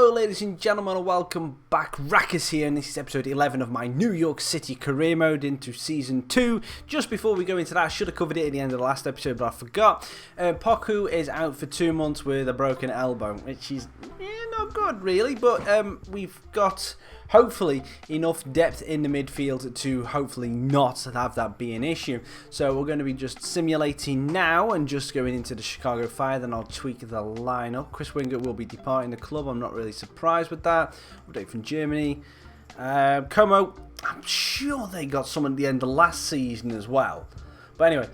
Hello ladies and gentlemen and welcome back. Raccas here, and this is episode 11 of my New York City career mode into season 2. Just before we go into that, I should have covered it at the end of the last episode, but I forgot. Poku is out for 2 months with a broken elbow, which is not good really, but we've got hopefully enough depth in the midfield to hopefully not have that be an issue. So we're going to be just simulating now and just going into the Chicago Fire, then I'll tweak the lineup. Chris Wingert will be departing the club. I'm not really surprised with that. Update from Germany. Como, I'm sure they got someone at the end of last season as well. But anyway,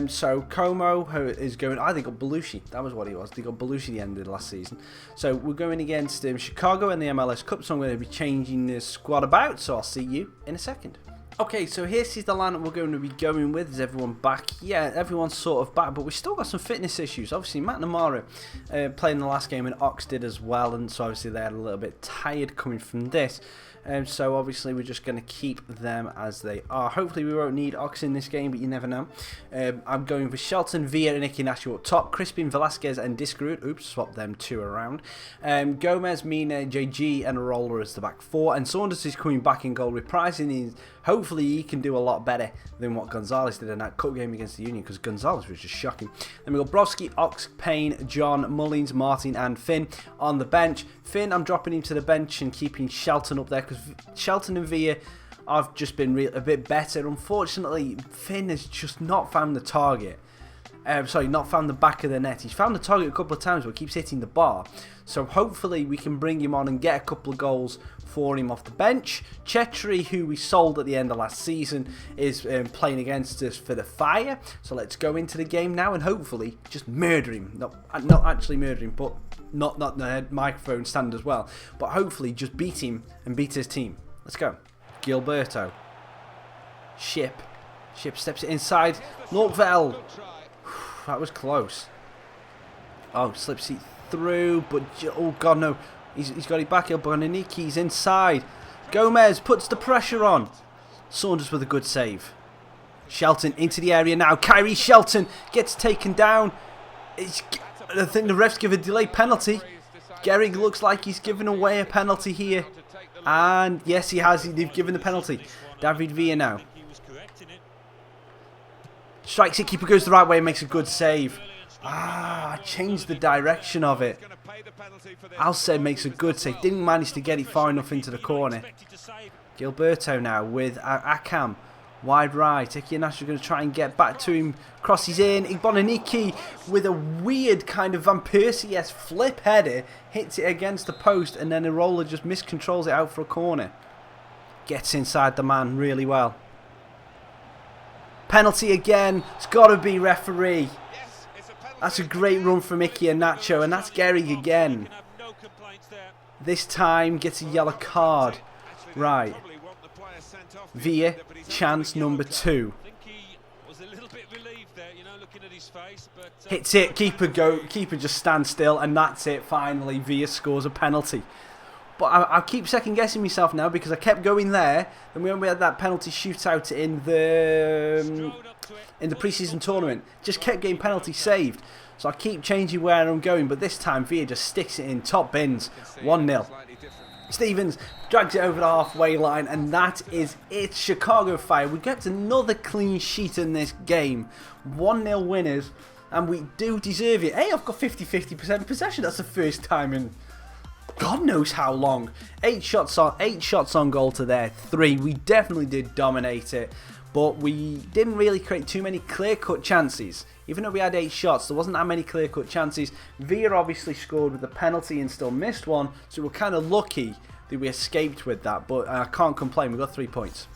so Como is going. They got Belushi. That was what he was. They got Belushi the end of the last season. So we're going against Chicago in the MLS Cup. So I'm going to be changing the squad about. So I'll see you in a second. Okay, so here's the lineup we're going to be going with. Is everyone back? Yeah, everyone's sort of back, but we've still got some fitness issues. Obviously, McNamara played in the last game, and Ox did as well, and so obviously they're a little bit tired coming from this. So obviously we're just going to keep them as they are. Hopefully we won't need Ox in this game, but you never know. I'm going with Shelton, Villa, and Iheanacho up top. Crispin, Velasquez, and Discarud. Oops, swap them two around. Gomez, Mina, JG, and Roller as the back four. And Saunders is coming back in goal, reprising his. Hopefully he can do a lot better than what Gonzalez did in that cup game against the Union, because Gonzalez was just shocking. Then we got Broski, Ox, Payne, John, Mullins, Martin, and Finn on the bench. Finn, I'm dropping him to the bench and keeping Shelton up there, because Shelton and Villa have just been a bit better. Unfortunately, Finn has just not found the target. Not found the back of the net. He's found the target a couple of times, but keeps hitting the bar. So hopefully we can bring him on and get a couple of goals for him off the bench. Chetri, who we sold at the end of last season, is playing against us for the Fire. So let's go into the game now and hopefully just murder him. Not actually murder him, but not the microphone stand as well. But hopefully just beat him and beat his team. Let's go. Gilberto. Ship steps it inside. Nortvell. That was close. Oh, slips it through, but oh god no. He's got it back. Bonaniki's inside. Gomez puts the pressure on. Saunders with a good save. Shelton into the area now. Kyrie Shelton gets taken down. I think the refs give a delay penalty. Gehrig looks like he's given away a penalty here. And yes, he has. They've given the penalty. David Villa now. Strikes it, keeper goes the right way and makes a good save. I changed the direction of it. Alced makes a good save. Didn't manage to get it far enough into the corner. Gilberto now with Akam. Wide right. Iheanacho going to try and get back to him. Crosses in. Igbonaniki with a weird kind of Van Persie-esque flip header. Hits it against the post, and then Arola just miscontrols it out for a corner. Gets inside the man really well. Penalty again. It's got to be referee. That's a great run from Iheanacho, and that's Gehrig again. This time gets a yellow card. Right. Villa, chance number 2. Hits it. Keeper just stands still, and that's it. Finally, Villa scores a penalty. But I keep second guessing myself now, because I kept going there. And we only had that penalty shootout in the pre-season tournament. Just kept getting penalty saved. So I keep changing where I'm going. But this time Villa just sticks it in top bins. 1-0. Stevens drags it over the halfway line, and that is it. Chicago Fire. We get another clean sheet in this game. 1-0 winners, and we do deserve it. Hey, I've got 50% possession. That's the first time in God knows how long. 8 shots on goal to their 3. We definitely did dominate it, but we didn't really create too many clear-cut chances. Even though we had 8 shots, there wasn't that many clear-cut chances. Villa obviously scored with a penalty and still missed one, so we're kind of lucky that we escaped with that, but I can't complain. We got 3 points.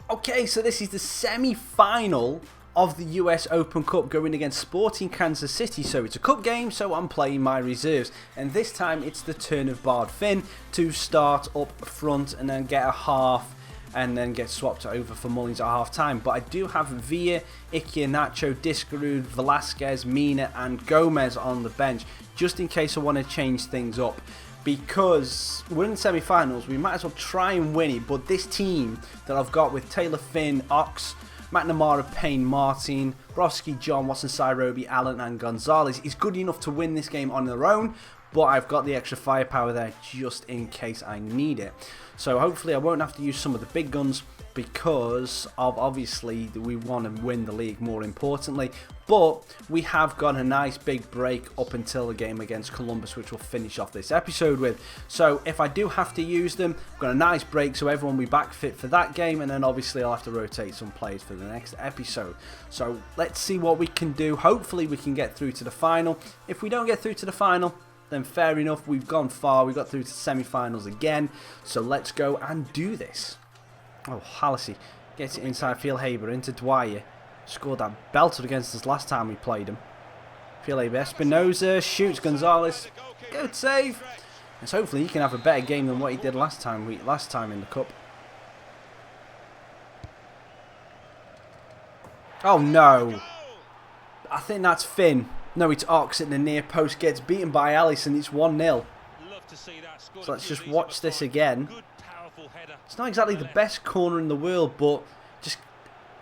Okay, so this is the semi-final of the US Open Cup, going against Sporting Kansas City. So it's a cup game, so I'm playing my reserves, and this time it's the turn of Bard Finn to start up front and then get a half and then get swapped over for Mullins at half time. But I do have Villa, Iheanacho, Discarud, Velasquez, Mina and Gomez on the bench, just in case I want to change things up. Because we're in the semi-finals, we might as well try and win it. But this team that I've got with Taylor, Finn, Ox, McNamara, Payne, Martin, Broski, John, Watson, Sairobi, Allen and Gonzalez is good enough to win this game on their own. but I've got the extra firepower there just in case I need it. So hopefully I won't have to use some of the big guns, because of obviously we want to win the league more importantly, but we have got a nice big break up until the game against Columbus, which we'll finish off this episode with. So if I do have to use them, I've got a nice break so everyone will be back fit for that game, and then obviously I'll have to rotate some players for the next episode. So let's see what we can do. Hopefully we can get through to the final. If we don't get through to the final, then fair enough, we've gone far, we got through to semi-finals again, so let's go and do this. Oh, Hallisey gets it inside Field-Haber into Dwyer. Scored that belter against us last time we played him. Field-Haber, Espinoza shoots Gonzalez. Good save. And so hopefully he can have a better game than what he did last time in the cup. Oh no. I think that's Finn. No, it's Ox at the near post. Gets beaten by Allison. It's 1-0. So let's just watch this again. It's not exactly the best corner in the world, but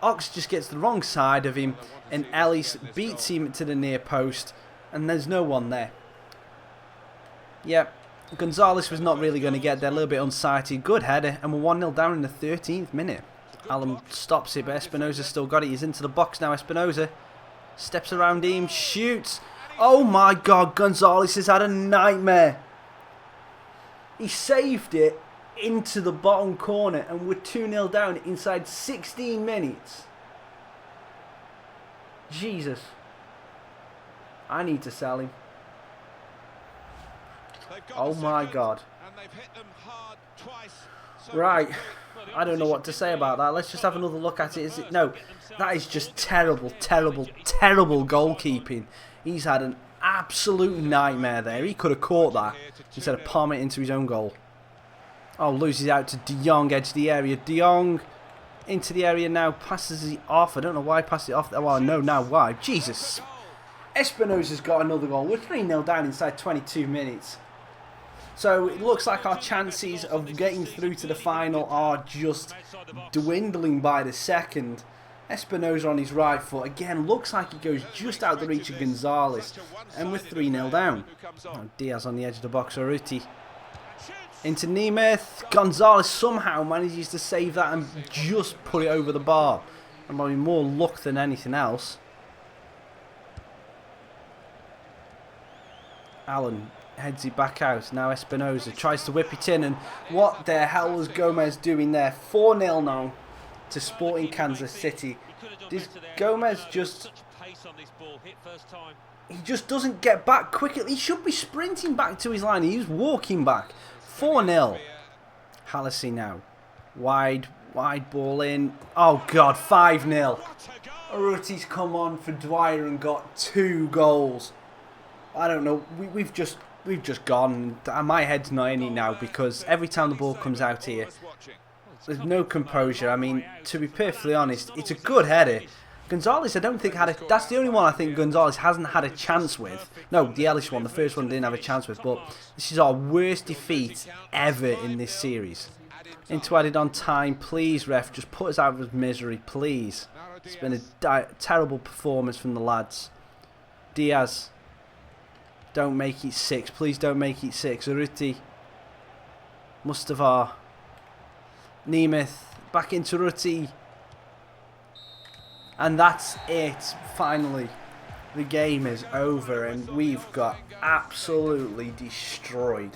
Ox just gets the wrong side of him, and Ellis beats him to the near post, and there's no one there. Yeah, Gonzalez was not really going to get there, a little bit unsighted. Good header, and we're 1-0 down in the 13th minute. Allen stops it, but Espinoza's still got it. He's into the box now, Espinoza. Steps around him, shoots. Oh my God, Gonzalez has had a nightmare. He saved it into the bottom corner, and we're 2-0 down inside 16 minutes. Jesus. I need to sell him. Oh my God. Right. I don't know what to say about that. Let's just have another look at it. Is it? No. That is just terrible, terrible, terrible goalkeeping. He's had an absolute nightmare there. He could have caught that instead of palming it into his own goal. Oh, loses out to De Jong, edge of the area. De Jong into the area now, passes it off. I don't know why he passed it off. Well, I know now why. Jesus. Espinoza's got another goal. We're 3-0 down inside 22 minutes. So it looks like our chances of getting through to the final are just dwindling by the second. Espinoza on his right foot. Again, looks like he goes just out the reach of Gonzalez. And we're 3-0 down. Oh, Diaz on the edge of the box. Urruti. Into Nemeth. Gonzalez somehow manages to save that and just put it over the bar. And probably more luck than anything else. Allen heads it back out. Now Espinoza tries to whip it in. And what the hell was Gomez doing there? 4-0 now to Sporting Kansas City. Does Gomez just... He just doesn't get back quickly. He should be sprinting back to his line. He's walking back. 4-0. Hallisey now. Wide ball in. Oh God, 5-0. Urruti's come on for Dwyer and got 2 goals. I don't know. We've just gone. My head's not in it now because every time the ball comes out here, there's no composure. I mean, to be perfectly honest, it's a good header. Gonzalez, I don't think had a... That's the only one I think Gonzalez hasn't had a chance with. No, the Ellis one, the first one didn't have a chance with, but this is our worst defeat ever in this series. Into added on time, please, ref, just put us out of misery, please. It's been a terrible performance from the lads. Diaz, don't make it 6, please don't make it 6. Urruti, Mustafa, Nemeth, back into Urruti. And that's it, finally. The game is over and we've got absolutely destroyed.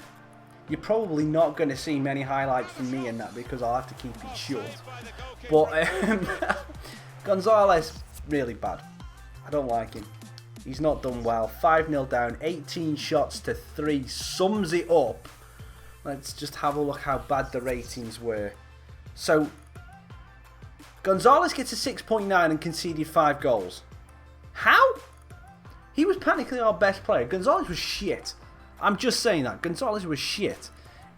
You're probably not going to see many highlights from me in that because I'll have to keep it short. But Gonzalez, really bad. I don't like him. He's not done well. 5-0 down, 18 shots to 3, sums it up. Let's just have a look how bad the ratings were. So... Gonzalez gets a 6.9 and conceded 5 goals. How? He was practically our best player. Gonzalez was shit. I'm just saying that. Gonzalez was shit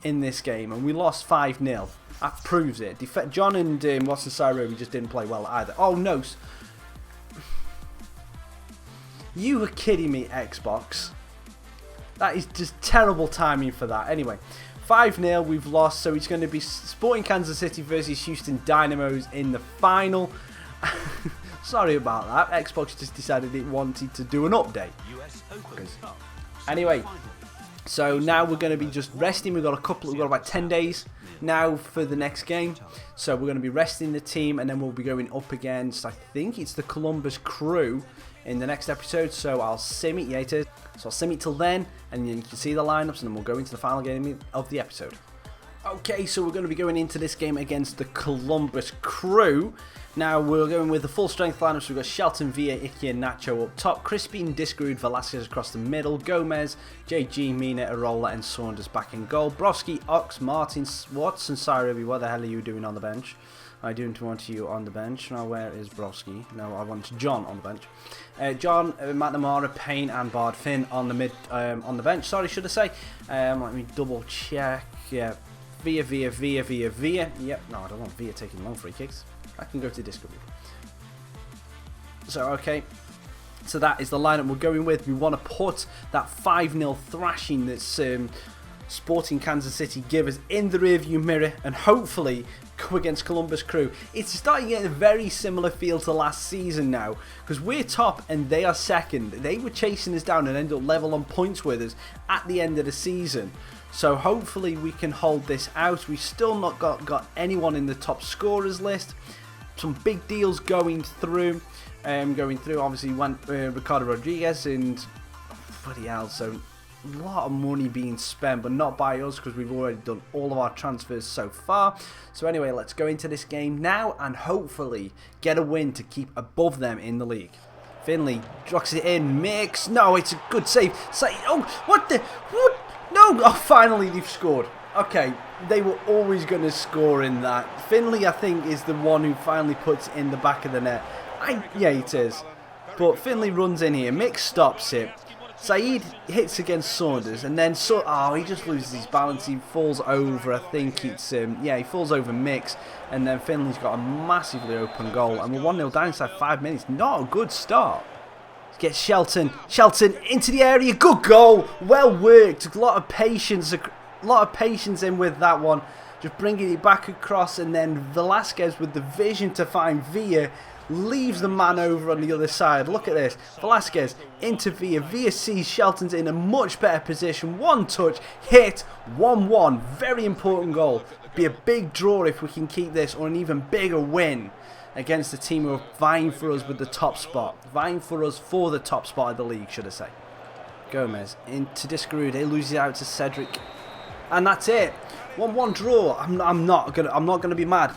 in this game and we lost 5-0. That proves it. John and Watson Cyro just didn't play well either. Oh no. You were kidding me, Xbox. That is just terrible timing for that. Anyway. 5-0 we've lost, so it's going to be Sporting Kansas City versus Houston Dynamos in the final. Sorry about that. Xbox just decided it wanted to do an update. Anyway, So now we're going to be just resting. We've got about 10 days now for the next game. So we're going to be resting the team, and then we'll be going up against, I think it's the Columbus Crew in the next episode. So I'll sim it, yeah it is. So I'll sim it till then, and then you can see the lineups, and then we'll go into the final game of the episode. Okay, so we're going to be going into this game against the Columbus Crew. Now, we're going with the full strength lineup, so we've got Shelton, Villa, Icky and Nacho up top, Crispin, Discarud, Velasquez across the middle, Gomez, JG, Mina, Arola and Saunders back in goal, Broski, Ox, Martin, Watson, Syrobi, what the hell are you doing on the bench? I don't want you on the bench. Now, where is Broski? No, I want John on the bench. John, McNamara, Payne and Bard Finn on the bench, sorry, should I say. Let me double check, yeah. Villa. Yep, no, I don't want Villa taking long free kicks. I can go to Discovery. So, okay. So that is the lineup we're going with. We want to put that 5-0 thrashing that's Sporting Kansas City give us in the rearview mirror and hopefully go against Columbus Crew. It's starting to get a very similar feel to last season now, because we're top and they are second. They were chasing us down and ended up level on points with us at the end of the season. So hopefully we can hold this out. We've still not got anyone in the top scorers list. Some big deals going through. Obviously went Ricardo Rodriguez and bloody hell. So a lot of money being spent, but not by us because we've already done all of our transfers so far. So anyway, let's go into this game now and hopefully get a win to keep above them in the league. Finley drops it in, makes, no, it's a good save. Oh, what? No, oh, finally they've scored. Okay, they were always going to score in that. Finley, I think, is the one who finally puts it in the back of the net. Yeah, it is. But Finley runs in here. Mick stops it. Saeed hits against Saunders, and then he just loses his balance. He falls over. I think it's he falls over Mix, and then Finley's got a massively open goal, and we're 1-0 down inside 5 minutes. Not a good start. Get Shelton into the area, good goal, well worked, a lot of patience in with that one, just bringing it back across, and then Velasquez with the vision to find Villa, leaves the man over on the other side. Look at this, Velasquez into Villa sees Shelton's in a much better position, one touch, hit, 1-1, very important goal, be a big draw if we can keep this, or an even bigger win against the team who are vying for us with the top spot. Vying for us for the top spot of the league, should I say. Gomez into Discarud. He loses out to Cedric. And that's it. 1-1 draw. I'm not gonna be mad.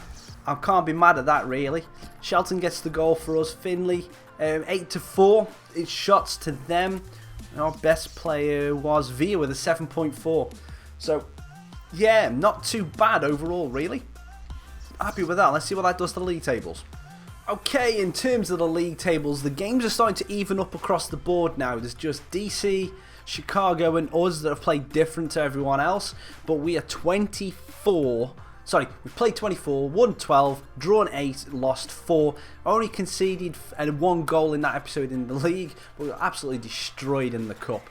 I can't be mad at that, really. Shelton gets the goal for us. Finley, 8-4. It's shots to them. Our best player was Villa with a 7.4. So, yeah, not too bad overall, really. Happy with that. Let's see what that does to the league tables. Okay, in terms of the league tables, the games are starting to even up across the board now. There's just DC, Chicago and us that have played different to everyone else, but we are 24. Sorry, we've played 24, won 12, drawn 8, lost 4, only conceded 1 goal in that episode in the league, but we were absolutely destroyed in the cup.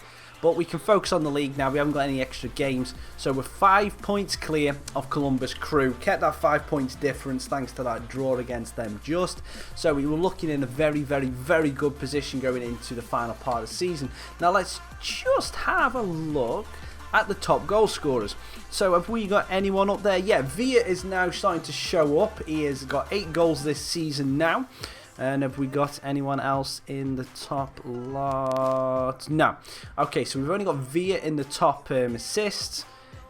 But we can focus on the league now. We haven't got any extra games. So we're 5 points clear of Columbus Crew. Kept that 5 points difference thanks to that draw against them just. So we were looking in a very, very, very good position going into the final part of the season. Now let's just have a look at the top goal scorers. So have we got anyone up there? Yeah, Villa is now starting to show up. He has got 8 goals this season now. And have we got anyone else in the top lot? No. Okay, so we've only got Villa in the top assists.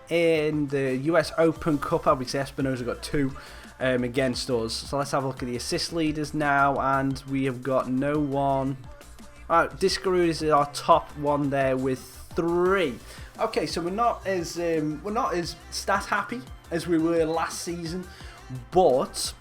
In the US Open Cup, obviously Espinoza got 2 against us. So let's have a look at the assist leaders now. And we have got no one. Discarud is our top one there with 3. Okay, so we're not as stat happy as we were last season, but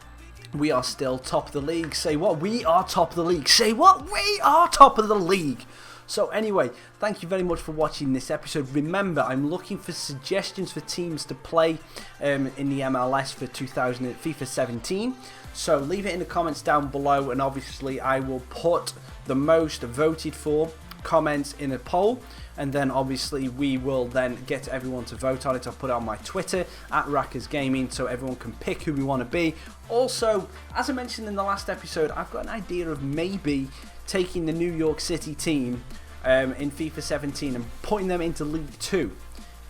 we are still top of the league. Say what? We are top of the league. Say what? We are top of the league. So anyway, thank you very much for watching this episode. Remember, I'm looking for suggestions for teams to play in the MLS for FIFA 17. So leave it in the comments down below, and obviously I will put the most voted for comments in a poll, and then obviously we will then get everyone to vote on it. I'll put it on my Twitter at Raccas Gaming so everyone can pick who we want to be. Also, as I mentioned in the last episode, I've got an idea of maybe taking the New York City team in FIFA 17 and putting them into League 2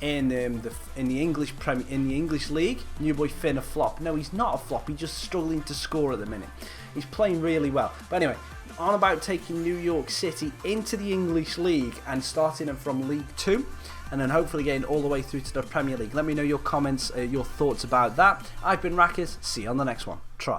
in the English League. New boy Finn a flop. No, he's not a flop. He's just struggling to score at the minute. He's playing really well. But anyway, on about taking New York City into the English League and starting them from League 2. And then hopefully getting all the way through to the Premier League. Let me know your comments, your thoughts about that. I've been Raccas. See you on the next one. Try.